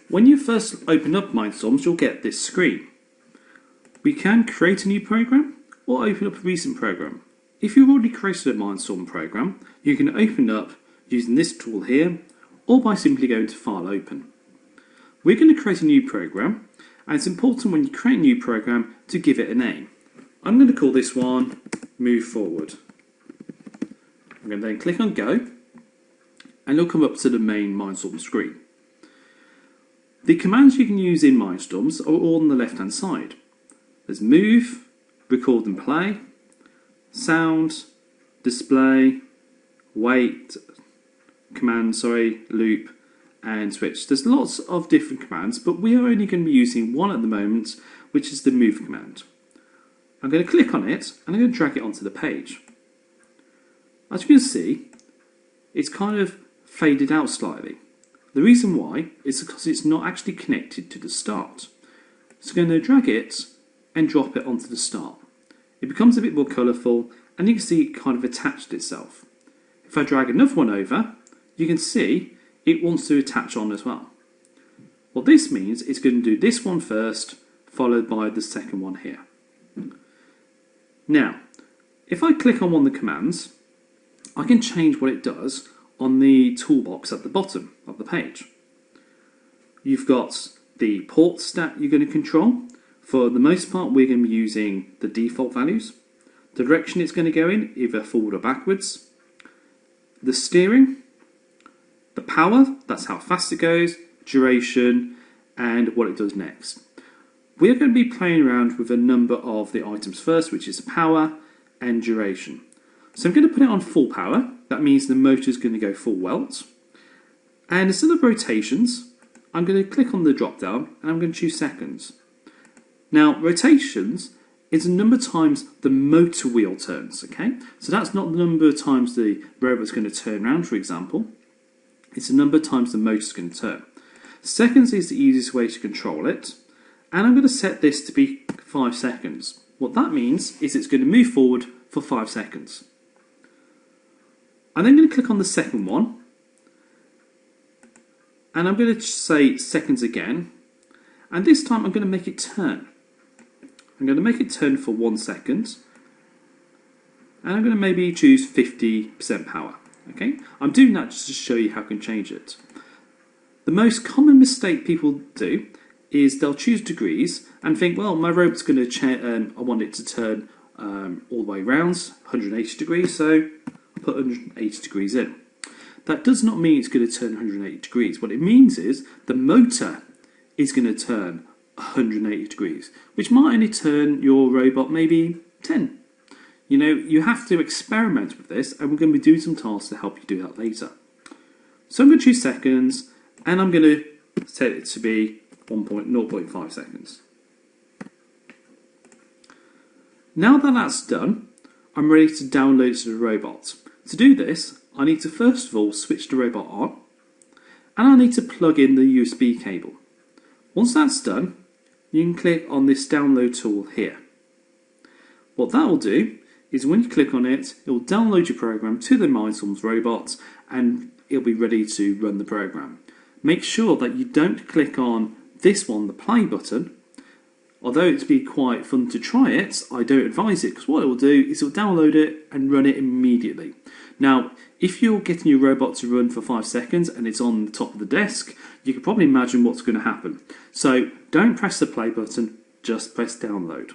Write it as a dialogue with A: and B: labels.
A: When you first open up Mindstorms, you'll get this screen. We can create a new program or open up a recent program. If you've already created a Mindstorm program, you can open up using this tool here or by simply going to File Open. We're going to create a new program, and it's important when you create a new program to give it a name. I'm going to call this one Move Forward. I'm going to then click on Go, and it'll come up to the main Mindstorm screen. The commands you can use in Mindstorms are all on the left hand side. There's Move, Record and Play, Sound, Display, Wait, Loop, and Switch. There's lots of different commands, but we are only going to be using one at the moment, which is the Move command. I'm going to click on it, and I'm going to drag it onto the page. As you can see, it's kind of faded out slightly. The reason why is because it's not actually connected to the start. So I'm going to drag it and drop it onto the start. It becomes a bit more colourful, and you can see it kind of attached itself. If I drag another one over, you can see it wants to attach on as well. What this means, it's going to do this one first, followed by the second one here. Now, if I click on one of the commands, I can change what it does on the toolbox at the bottom of the page. You've got the ports that you're going to control. For the most part, we're going to be using the default values. The direction it's going to go in, either forward or backwards. The steering, the power, that's how fast it goes, duration, and what it does next. We're going to be playing around with a number of the items first, which is power and duration. So I'm going to put it on full power. That means the motor is going to go full welt. And instead of rotations, I'm going to click on the drop down and I'm going to choose seconds. Now, rotations is the number of times the motor wheel turns, okay? So that's not the number of times the robot's going to turn around, for example. It's the number of times the motor's going to turn. Seconds is the easiest way to control it. And I'm going to set this to be 5 seconds. What that means is it's going to move forward for 5 seconds. I'm then going to click on the second one. And I'm going to say seconds again. And this time I'm going to make it turn. I'm going to make it turn for 1 second. And I'm going to maybe choose 50% power. Okay? I'm doing that just to show you how I can change it. The most common mistake people do is they'll choose degrees and think, well, my robot's going to I want it to turn all the way around, 180 degrees, so I'll put 180 degrees in. That does not mean it's going to turn 180 degrees. What it means is the motor is going to turn 180 degrees, which might only turn your robot maybe 10. You know, you have to experiment with this, and we're going to be doing some tasks to help you do that later. So I'm going to choose seconds, and I'm going to set it to be 0.5 seconds. Now that that's done, I'm ready to download it to the robot. To do this, I need to first of all switch the robot on, and I need to plug in the USB cable. Once that's done, you can click on this download tool here. What that will do is when you click on it, it will download your program to the Mindstorms robot, and it'll be ready to run the program. Make sure that you don't click on this one, the play button. Although it'd be quite fun to try it, I don't advise it, because what it will do is it will download it and run it immediately. Now, if you're getting your robot to run for 5 seconds and it's on the top of the desk, you can probably imagine what's going to happen. So don't press the play button, just press download.